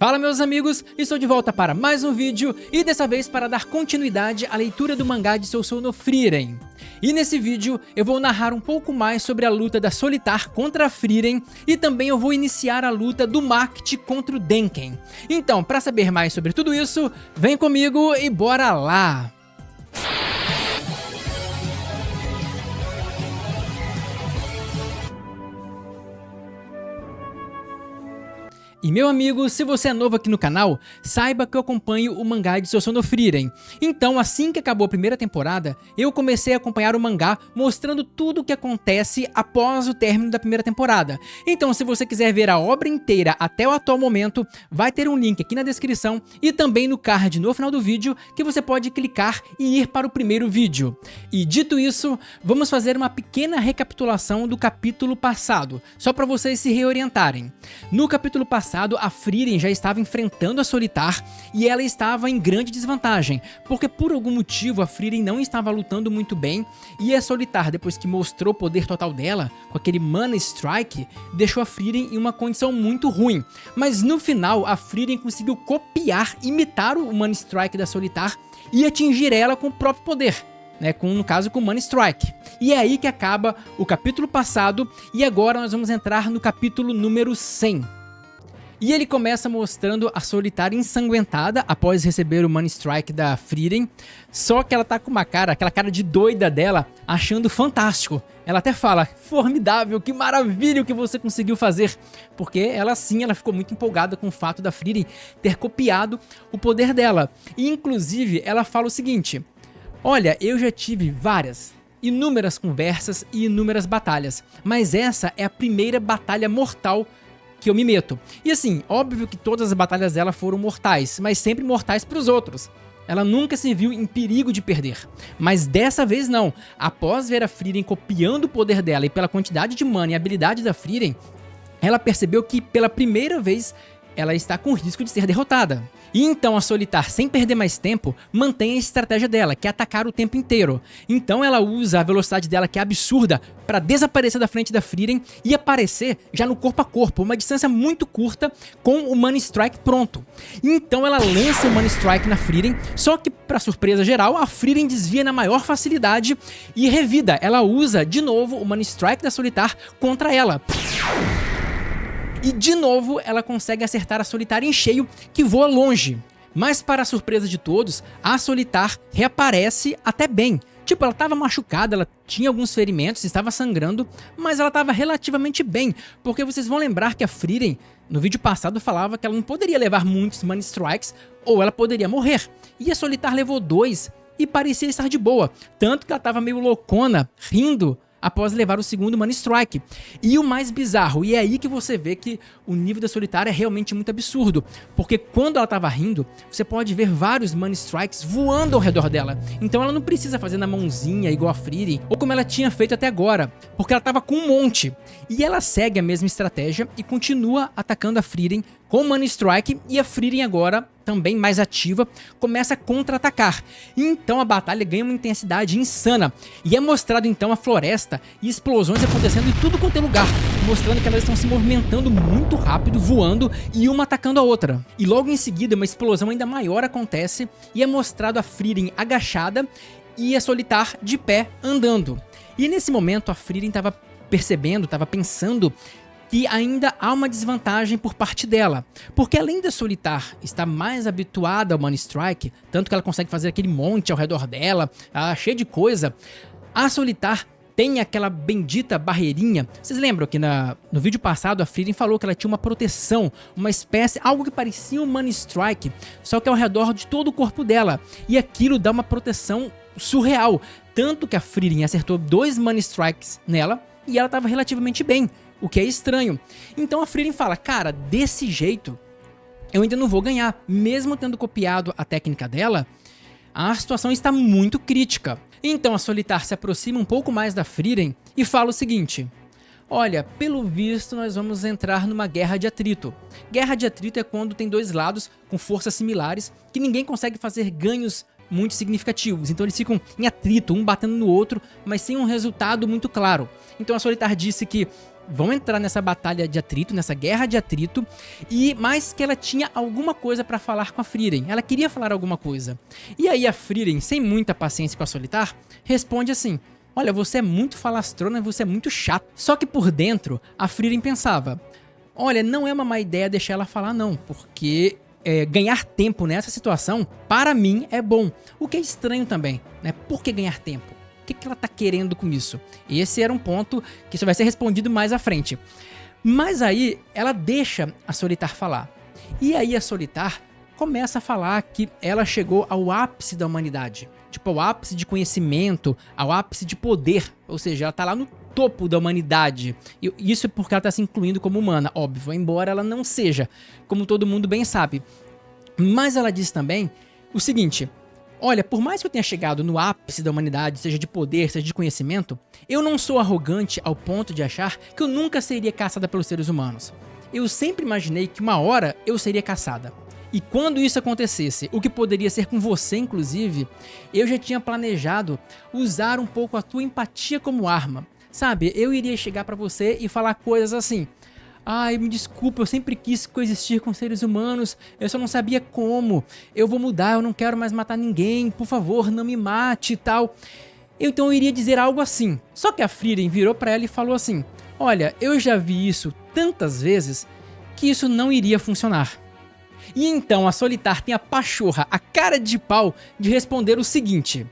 Fala meus amigos, estou de volta para mais um vídeo e dessa vez para dar continuidade à leitura do mangá de Sousou no Frieren. E nesse vídeo eu vou narrar um pouco mais sobre a luta da Solitar contra a Frieren e também eu vou iniciar a luta do Makt contra o Denken. Então, para saber mais sobre tudo isso, vem comigo e bora lá! E meu amigo, se você é novo aqui no canal, saiba que eu acompanho o mangá de Sousou no Frieren. Então, assim que acabou a primeira temporada, eu comecei a acompanhar o mangá mostrando tudo o que acontece após o término da primeira temporada. Então, se você quiser ver a obra inteira até o atual momento, vai ter um link aqui na descrição e também no card no final do vídeo que você pode clicar e ir para o primeiro vídeo. E dito isso, vamos fazer uma pequena recapitulação do capítulo passado, só para vocês se reorientarem. No capítulo passado, a Frieren já estava enfrentando a Solitar e ela estava em grande desvantagem, porque por algum motivo a Frieren não estava lutando muito bem e a Solitar, depois que mostrou o poder total dela, com aquele Mana Strike, deixou a Frieren em uma condição muito ruim. Mas no final a Frieren conseguiu copiar, imitar o Mana Strike da Solitar e atingir ela com o próprio poder. No caso com o Mana Strike. E é aí que acaba o capítulo passado e agora nós vamos entrar no capítulo número 100. E ele começa mostrando a Solitar ensanguentada após receber o Mana Strike da Frieren, só que ela tá com uma cara, aquela cara de doida dela, achando fantástico. Ela até fala, formidável, que maravilha o que você conseguiu fazer, porque ela sim, ela ficou muito empolgada com o fato da Frieren ter copiado o poder dela. E inclusive ela fala o seguinte, olha, eu já tive inúmeras conversas e inúmeras batalhas, mas essa é a primeira batalha mortal que eu me meto. E assim, óbvio que todas as batalhas dela foram mortais, mas sempre mortais para os outros. Ela nunca se viu em perigo de perder. Mas dessa vez não. Após ver a Frieren copiando o poder dela e pela quantidade de mana e habilidade da Frieren, ela percebeu que pela primeira vez ela está com risco de ser derrotada. E então a Solitar, sem perder mais tempo, mantém a estratégia dela, que é atacar o tempo inteiro. Então ela usa a velocidade dela, que é absurda, para desaparecer da frente da Frieren e aparecer já no corpo a corpo, uma distância muito curta com o Mana Strike pronto. Então ela lança o Mana Strike na Frieren, só que para surpresa geral, a Frieren desvia na maior facilidade e revida. Ela usa de novo o Mana Strike da Solitar contra ela. E de novo ela consegue acertar a Solitar em cheio, que voa longe. Mas para a surpresa de todos, a Solitar reaparece até bem. Tipo, ela estava machucada, ela tinha alguns ferimentos, estava sangrando, mas ela estava relativamente bem. Porque vocês vão lembrar que a Frieren, no vídeo passado, falava que ela não poderia levar muitos Mana Strikes ou ela poderia morrer. E a Solitar levou 2 e parecia estar de boa. Tanto que ela estava meio loucona, rindo, após levar o segundo Mana Strike. E o mais bizarro, e é aí que você vê que o nível da Solitar é realmente muito absurdo, porque quando ela tava rindo, você pode ver vários Mana Strikes voando ao redor dela. Então ela não precisa fazer na mãozinha igual a Frieren, ou como ela tinha feito até agora, porque ela tava com um monte. E ela segue a mesma estratégia e continua atacando a Frieren com o Mana Strike, e a Frieren agora, também mais ativa, começa a contra-atacar. Então a batalha ganha uma intensidade insana, e é mostrado então a floresta e explosões acontecendo em tudo quanto é lugar, mostrando que elas estão se movimentando muito rápido, voando, e uma atacando a outra. E logo em seguida uma explosão ainda maior acontece, e é mostrado a Frieren agachada e a Solitar de pé andando. E nesse momento a Frieren estava percebendo, estava pensando que ainda há uma desvantagem por parte dela, porque além da Solitar estar mais habituada ao Mana Strike, tanto que ela consegue fazer aquele monte ao redor dela, cheio de coisa, a Solitar tem aquela bendita barreirinha. Vocês lembram que no vídeo passado a Frieren falou que ela tinha uma proteção, uma espécie, algo que parecia um Mana Strike, só que ao redor de todo o corpo dela, e aquilo dá uma proteção surreal, tanto que a Frieren acertou 2 Mana Strikes nela e ela estava relativamente bem, o que é estranho. Então a Frieren fala, cara, desse jeito eu ainda não vou ganhar. Mesmo tendo copiado a técnica dela, a situação está muito crítica. Então a Solitar se aproxima um pouco mais da Frieren e fala o seguinte, olha, pelo visto nós vamos entrar numa guerra de atrito. Guerra de atrito é quando tem dois lados com forças similares que ninguém consegue fazer ganhos muito significativos, então eles ficam em atrito, um batendo no outro, mas sem um resultado muito claro. Então a Solitar disse que vão entrar nessa batalha de atrito, nessa guerra de atrito, mas que ela tinha alguma coisa pra falar com a Frieren. Ela queria falar alguma coisa. E aí a Frieren, sem muita paciência com a Solitar, responde assim: olha, você é muito falastrona, você é muito chato. Só que por dentro, a Frieren pensava: olha, não é uma má ideia deixar ela falar não, porque ganhar tempo nessa situação, para mim, é bom. O que é estranho também, né? Por que ganhar tempo? O que ela tá querendo com isso? Esse era um ponto que só vai ser respondido mais à frente. Mas aí, ela deixa a Solitar falar. E aí a Solitar começa a falar que ela chegou ao ápice da humanidade. Tipo, ao ápice de conhecimento, ao ápice de poder. Ou seja, ela tá lá no topo da humanidade. E isso é porque ela tá se incluindo como humana, óbvio, embora ela não seja, como todo mundo bem sabe. Mas ela diz também o seguinte: olha, por mais que eu tenha chegado no ápice da humanidade, seja de poder, seja de conhecimento, eu não sou arrogante ao ponto de achar que eu nunca seria caçada pelos seres humanos. Eu sempre imaginei que uma hora eu seria caçada. E quando isso acontecesse, o que poderia ser com você inclusive, eu já tinha planejado usar um pouco a tua empatia como arma. Sabe, eu iria chegar pra você e falar coisas assim: ai, me desculpa, eu sempre quis coexistir com seres humanos, eu só não sabia como, eu vou mudar, eu não quero mais matar ninguém, por favor, não me mate e tal. Então eu iria dizer algo assim. Só que a Frieren virou pra ela e falou assim: olha, eu já vi isso tantas vezes que isso não iria funcionar. E então a Solitar tem a pachorra, a cara de pau de responder o seguinte: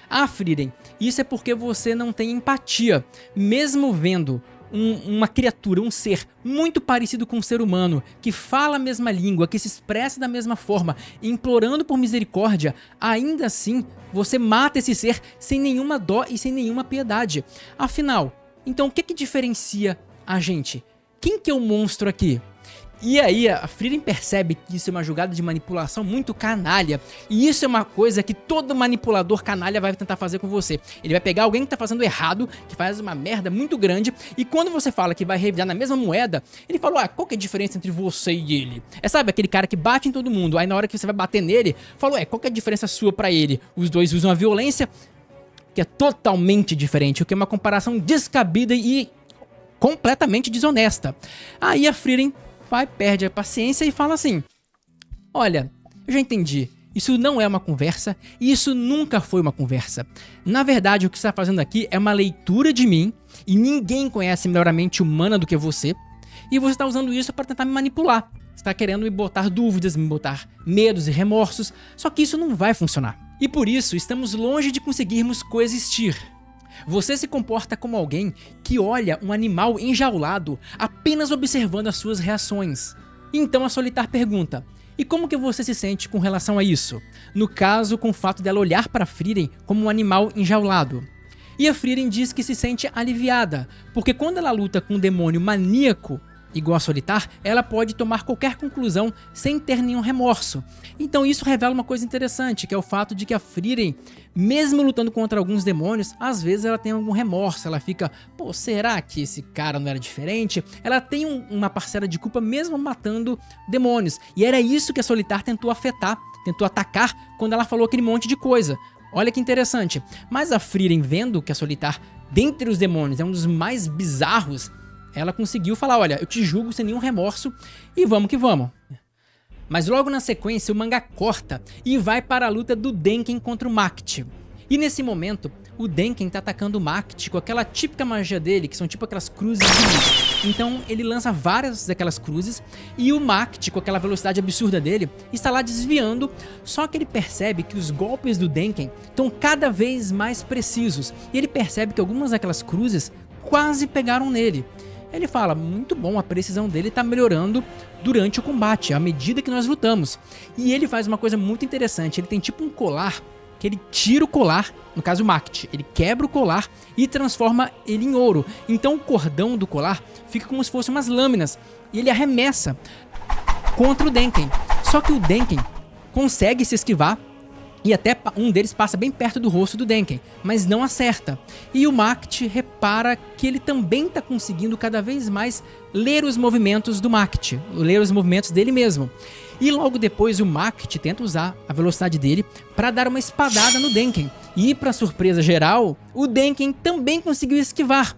ah, Frieren, isso é porque você não tem empatia. Mesmo vendo uma criatura, um ser muito parecido com um ser humano, que fala a mesma língua, que se expressa da mesma forma, implorando por misericórdia, ainda assim você mata esse ser sem nenhuma dó e sem nenhuma piedade. Afinal, então o que diferencia a gente? Quem que é o monstro aqui? E aí a Frieren percebe que isso é uma jogada de manipulação muito canalha. E isso é uma coisa que todo manipulador canalha vai tentar fazer com você. Ele vai pegar alguém que tá fazendo errado, que faz uma merda muito grande, e quando você fala que vai revidar na mesma moeda, ele fala: qual que é a diferença entre você e ele? Sabe, aquele cara que bate em todo mundo, aí na hora que você vai bater nele, fala: qual que é a diferença sua pra ele? Os dois usam a violência, que é totalmente diferente, o que é uma comparação descabida e completamente desonesta. Aí a Frieren perde a paciência e fala assim: olha, eu já entendi, isso não é uma conversa e isso nunca foi uma conversa. Na verdade, o que você está fazendo aqui é uma leitura de mim e ninguém conhece melhor a mente humana do que você, e você está usando isso para tentar me manipular. Você está querendo me botar dúvidas, me botar medos e remorsos, só que isso não vai funcionar. E por isso estamos longe de conseguirmos coexistir. Você se comporta como alguém que olha um animal enjaulado apenas observando as suas reações. Então a Solitar pergunta: e como que você se sente com relação a isso? No caso, com o fato dela olhar para Frieren como um animal enjaulado. E a Frieren diz que se sente aliviada, porque quando ela luta com um demônio maníaco, igual a Solitar, ela pode tomar qualquer conclusão sem ter nenhum remorso. Então isso revela uma coisa interessante, que é o fato de que a Frieren, mesmo lutando contra alguns demônios, às vezes ela tem algum remorso, ela fica: pô, será que esse cara não era diferente? Ela tem uma parcela de culpa mesmo matando demônios. E era isso que a Solitar tentou afetar, tentou atacar quando ela falou aquele monte de coisa. Olha que interessante. Mas a Frieren, vendo que a Solitar, dentre os demônios, é um dos mais bizarros, ela conseguiu falar: olha, eu te julgo sem nenhum remorso e vamos que vamos. Mas logo na sequência o mangá corta e vai para a luta do Denken contra o Macht. E nesse momento, o Denken tá atacando o Macht com aquela típica magia dele, que são tipo aquelas cruzes de luz. Então ele lança várias daquelas cruzes e o Macht, com aquela velocidade absurda dele, está lá desviando, só que ele percebe que os golpes do Denken estão cada vez mais precisos. E ele percebe que algumas daquelas cruzes quase pegaram nele. Ele fala: muito bom, a precisão dele tá melhorando durante o combate, à medida que nós lutamos. E ele faz uma coisa muito interessante, ele tem tipo um colar, que ele tira o colar, no caso o Macht, ele quebra o colar e transforma ele em ouro. Então o cordão do colar fica como se fossem umas lâminas, e ele arremessa contra o Denken. Só que o Denken consegue se esquivar, e até um deles passa bem perto do rosto do Denken, mas não acerta. E o Macht repara que ele também está conseguindo cada vez mais ler os movimentos do Macht, ler os movimentos dele mesmo. E logo depois o Macht tenta usar a velocidade dele para dar uma espadada no Denken. E para surpresa geral, o Denken também conseguiu esquivar.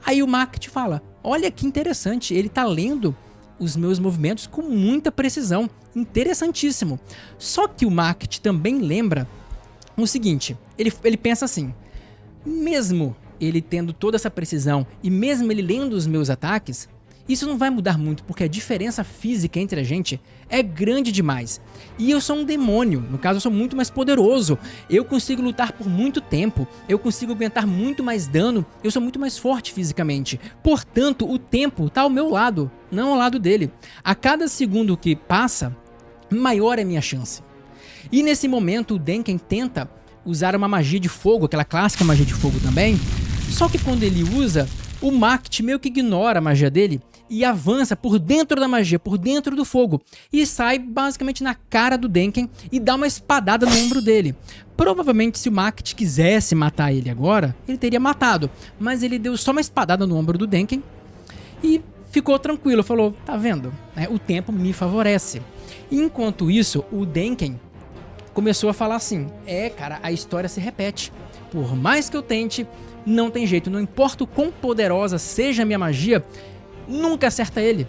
Aí o Macht fala: olha que interessante, ele tá lendo os meus movimentos com muita precisão, interessantíssimo. Só que o Makt também lembra o seguinte, ele pensa assim, mesmo ele tendo toda essa precisão e mesmo ele lendo os meus ataques, isso não vai mudar muito, porque a diferença física entre a gente é grande demais. E eu sou um demônio, no caso eu sou muito mais poderoso, eu consigo lutar por muito tempo, eu consigo aguentar muito mais dano, eu sou muito mais forte fisicamente. Portanto, o tempo tá ao meu lado, não ao lado dele. A cada segundo que passa, maior é a minha chance. E nesse momento o Denken tenta usar uma magia de fogo, aquela clássica magia de fogo também, só que quando ele usa, o Makt meio que ignora a magia dele e avança por dentro da magia, por dentro do fogo, e sai basicamente na cara do Denken e dá uma espadada no ombro dele. Provavelmente se o Makt quisesse matar ele agora, ele teria matado, mas ele deu só uma espadada no ombro do Denken e ficou tranquilo, falou, tá vendo, o tempo me favorece. E enquanto isso, o Denken começou a falar assim, cara, a história se repete, por mais que eu tente, não tem jeito, não importa o quão poderosa seja a minha magia, nunca acerta ele.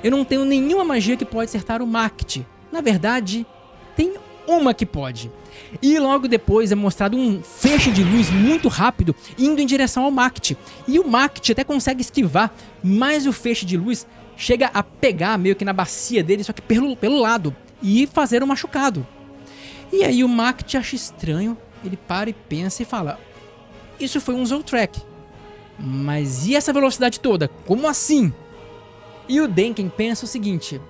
Eu não tenho nenhuma magia que pode acertar o Makt. Na verdade, tem uma que pode. E logo depois é mostrado um feixe de luz muito rápido indo em direção ao Makt. E o Makt até consegue esquivar, mas o feixe de luz chega a pegar meio que na bacia dele, só que pelo lado, e fazer um machucado. E aí o Makt acha estranho, ele para e pensa e fala, isso foi um Zoltrek. Mas e essa velocidade toda? Como assim? E o Denken pensa o seguinte,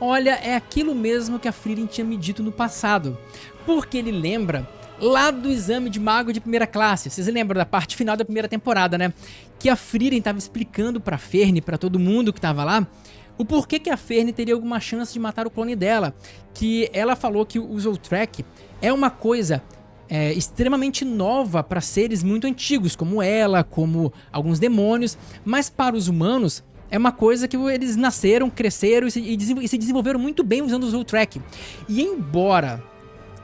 olha, é aquilo mesmo que a Frieren tinha me dito no passado, porque ele lembra lá do exame de mago de primeira classe, vocês lembram da parte final da primeira temporada, né? Que a Frieren estava explicando pra Ferne, pra todo mundo que tava lá, o porquê que a Ferne teria alguma chance de matar o clone dela, que ela falou que o Zoltrek é uma coisa extremamente nova para seres muito antigos, como ela, como alguns demônios, mas para os humanos é uma coisa que eles nasceram, cresceram e se desenvolveram muito bem usando o Zoltrek. E embora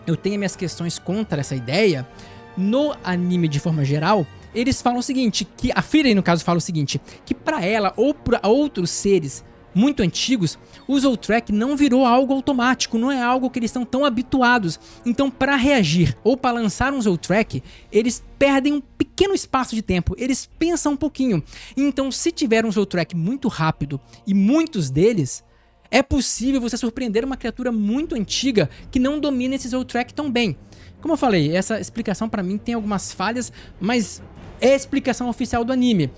eu tenha minhas questões contra essa ideia, no anime de forma geral, eles falam o seguinte, que a Frieren no caso fala o seguinte, que para ela ou para outros seres muito antigos, o Zoltrek não virou algo automático, não é algo que eles estão tão habituados. Então, para reagir ou para lançar um Zoltrek, eles perdem um pequeno espaço de tempo, eles pensam um pouquinho. Então, se tiver um Zoltrek muito rápido e muitos deles, é possível você surpreender uma criatura muito antiga que não domina esse Zoltrek tão bem. Como eu falei, essa explicação para mim tem algumas falhas, mas é a explicação oficial do anime.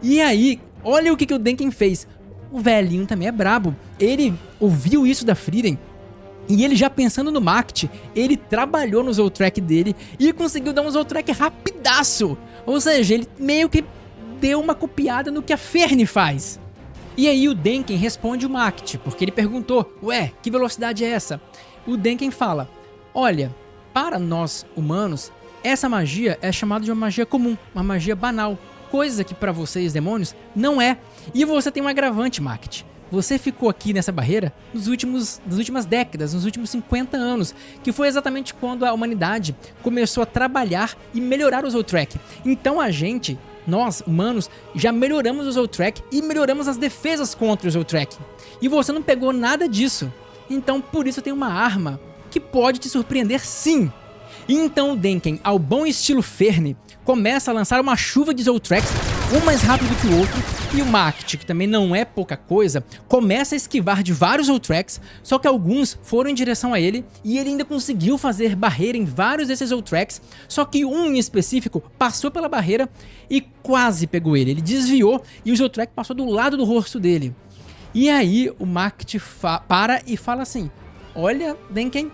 E aí, olha o que o Denken fez. O velhinho também é brabo, ele ouviu isso da Frieren e ele já pensando no Makt, ele trabalhou no Zoltrek dele e conseguiu dar um Zoltrek rapidaço. Ou seja, ele meio que deu uma copiada no que a Ferne faz. E aí o Denken responde o Makt, porque ele perguntou, ué, que velocidade é essa? O Denken fala, olha, para nós humanos, essa magia é chamada de uma magia comum, uma magia banal. Coisa que pra vocês, demônios, não é. E você tem um agravante, Makt. Você ficou aqui nessa barreira nas últimas décadas, nos últimos 50 anos, que foi exatamente quando a humanidade começou a trabalhar e melhorar o Zoltrek. Então a gente, nós, humanos, já melhoramos o Zoltrek e melhoramos as defesas contra o Zoltrek. E você não pegou nada disso. Então por isso tem uma arma que pode te surpreender sim. E então o Denken, ao bom estilo Ferne, começa a lançar uma chuva de Zoltreks, um mais rápido que o outro, e o Makt, que também não é pouca coisa, começa a esquivar de vários Zoltreks, só que alguns foram em direção a ele, e ele ainda conseguiu fazer barreira em vários desses Zoltreks, só que um em específico passou pela barreira e quase pegou ele. Ele desviou e o Zoltrek passou do lado do rosto dele. E aí o Makt para e fala assim, olha, Denken,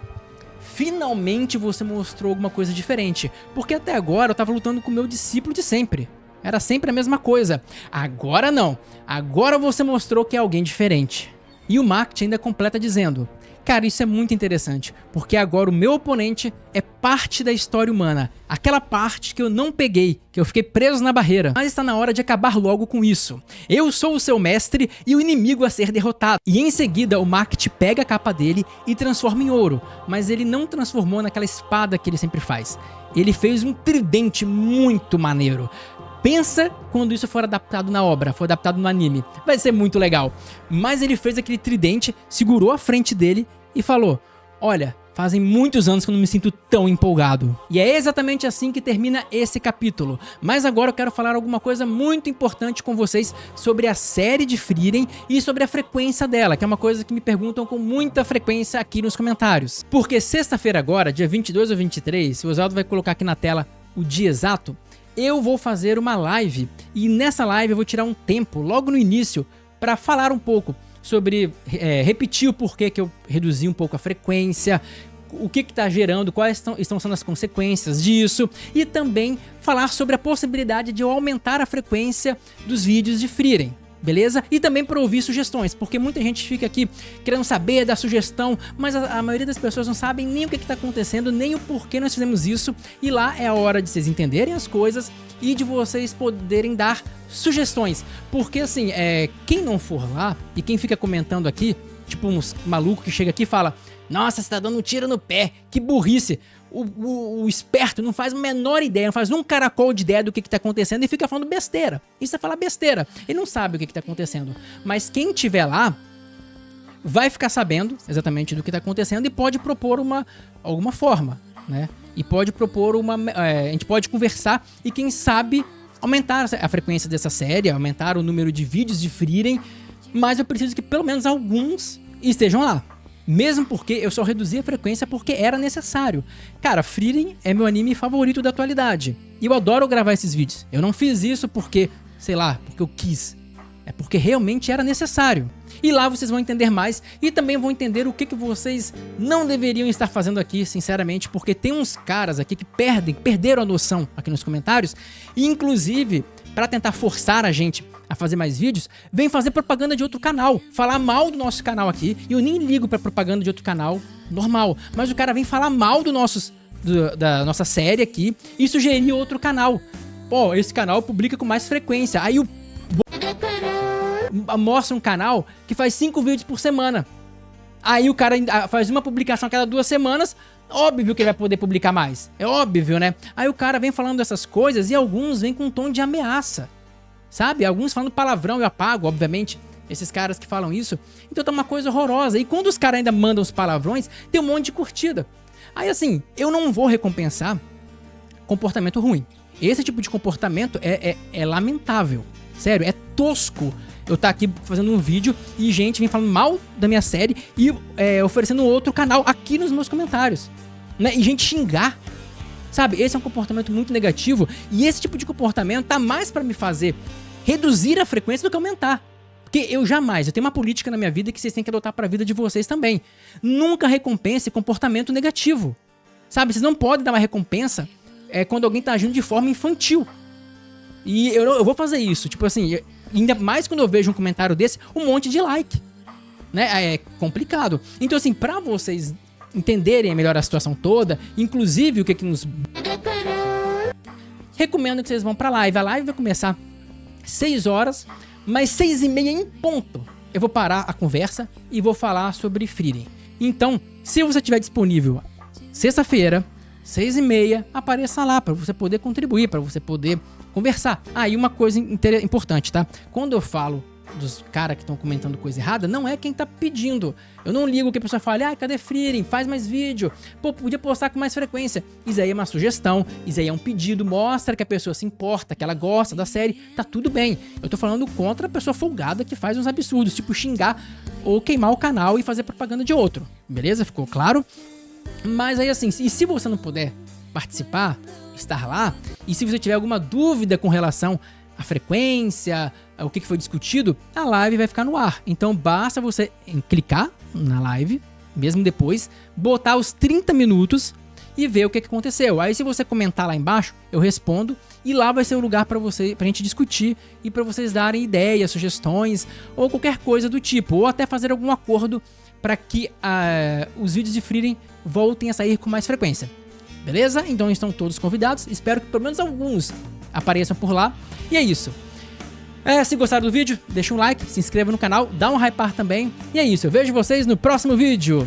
finalmente você mostrou alguma coisa diferente, porque até agora eu tava lutando com o meu discípulo de sempre. Era sempre a mesma coisa. Agora não. Agora você mostrou que é alguém diferente. E o Makt ainda completa dizendo, cara, isso é muito interessante, porque agora o meu oponente é parte da história humana. Aquela parte que eu não peguei, que eu fiquei preso na barreira. Mas está na hora de acabar logo com isso. Eu sou o seu mestre e o inimigo a ser derrotado. E em seguida o Makt pega a capa dele e transforma em ouro. Mas ele não transformou naquela espada que ele sempre faz. Ele fez um tridente muito maneiro. Pensa quando isso for adaptado na obra, for adaptado no anime. Vai ser muito legal. Mas ele fez aquele tridente, segurou a frente dele e falou: olha, fazem muitos anos que eu não me sinto tão empolgado. E é exatamente assim que termina esse capítulo. Mas agora eu quero falar alguma coisa muito importante com vocês sobre a série de Frieren e sobre a frequência dela, que é uma coisa que me perguntam com muita frequência aqui nos comentários. Porque sexta-feira agora, dia 22 ou 23, o Oswaldo vai colocar aqui na tela o dia exato, eu vou fazer uma live. E nessa live eu vou tirar um tempo, logo no início, para falar um pouco sobre, repetir o porquê que eu reduzi um pouco a frequência, o que está gerando, quais estão sendo as consequências disso, e também falar sobre a possibilidade de eu aumentar a frequência dos vídeos de Frieren, beleza? E também para ouvir sugestões, porque muita gente fica aqui querendo saber da sugestão, mas a maioria das pessoas não sabem nem o que está acontecendo, nem o porquê nós fizemos isso, e lá é a hora de vocês entenderem as coisas e de vocês poderem dar sugestões, porque assim, quem não for lá e quem fica comentando aqui, tipo uns malucos que chega aqui e fala: nossa, você tá dando um tiro no pé, que burrice. O esperto não faz a menor ideia, não faz um caracol de ideia do que tá acontecendo e fica falando besteira. Isso é falar besteira, ele não sabe o que tá acontecendo. Mas quem tiver lá vai ficar sabendo exatamente do que tá acontecendo e pode propor alguma forma, né? E pode propor a gente pode conversar e quem sabe aumentar a frequência dessa série, aumentar o número de vídeos de Frieren, mas eu preciso que pelo menos alguns estejam lá. Mesmo porque eu só reduzi a frequência porque era necessário. Cara, Frieren é meu anime favorito da atualidade. E eu adoro gravar esses vídeos. Eu não fiz isso porque, sei lá, porque eu quis. É porque realmente era necessário. E lá vocês vão entender mais e também vão entender o que vocês não deveriam estar fazendo aqui, sinceramente, porque tem uns caras aqui que perderam a noção aqui nos comentários e, inclusive, para tentar forçar a gente a fazer mais vídeos, vem fazer propaganda de outro canal, falar mal do nosso canal aqui, e eu nem ligo pra propaganda de outro canal normal, mas o cara vem falar mal da nossa série aqui e sugerir outro canal. Pô, esse canal publica com mais frequência, aí mostra um canal que faz 5 vídeos por semana, aí o cara faz uma publicação a cada 2 semanas, óbvio que ele vai poder publicar mais, é óbvio, né? Aí o cara vem falando essas coisas e alguns vêm com um tom de ameaça, sabe? Alguns falando palavrão, eu apago, obviamente, esses caras que falam isso. Então tá uma coisa horrorosa. E quando os caras ainda mandam os palavrões, tem um monte de curtida. Aí assim, eu não vou recompensar comportamento ruim. Esse tipo de comportamento é lamentável. Sério, é tosco eu estar aqui fazendo um vídeo e gente vem falando mal da minha série e oferecendo outro canal aqui nos meus comentários, né? E gente xingar. Sabe, esse é um comportamento muito negativo e esse tipo de comportamento tá mais pra me fazer reduzir a frequência do que aumentar. Porque eu tenho uma política na minha vida que vocês têm que adotar pra vida de vocês também. Nunca recompense comportamento negativo. Sabe, vocês não podem dar uma recompensa quando alguém tá agindo de forma infantil. E eu vou fazer isso, tipo assim, ainda mais quando eu vejo um comentário desse, um monte de like, né? É complicado. Então assim, pra vocês entenderem melhor a situação toda, inclusive o que nos... recomendo que vocês vão pra live. A live vai começar 6 horas, mas 6h30 em ponto eu vou parar a conversa e vou falar sobre Frieren. Então, se você estiver disponível sexta-feira, 6h30, apareça lá para você poder contribuir, para você poder conversar. Ah, e uma coisa importante, tá? Quando eu falo dos caras que estão comentando coisa errada, não é quem tá pedindo. Eu não ligo que a pessoa fale: ah, cadê Frieren? Faz mais vídeo. Pô, podia postar com mais frequência. Isso aí é uma sugestão, isso aí é um pedido, mostra que a pessoa se importa, que ela gosta da série, tá tudo bem. Eu tô falando contra a pessoa folgada que faz uns absurdos, tipo xingar ou queimar o canal e fazer propaganda de outro. Beleza? Ficou claro? Mas aí assim, e se você não puder participar, estar lá, e se você tiver alguma dúvida com relação à frequência, o que foi discutido, a live vai ficar no ar. Então basta você clicar na live, mesmo depois, botar os 30 minutos e ver o que aconteceu. Aí se você comentar lá embaixo, eu respondo e lá vai ser o lugar pra gente discutir e pra vocês darem ideias, sugestões ou qualquer coisa do tipo, ou até fazer algum acordo para que os vídeos de Frieren voltem a sair com mais frequência. Beleza? Então estão todos convidados. Espero que pelo menos alguns apareçam por lá. E é isso. Se gostaram do vídeo, deixa um like, se inscreva no canal, dá um hypar também. E é isso, eu vejo vocês no próximo vídeo.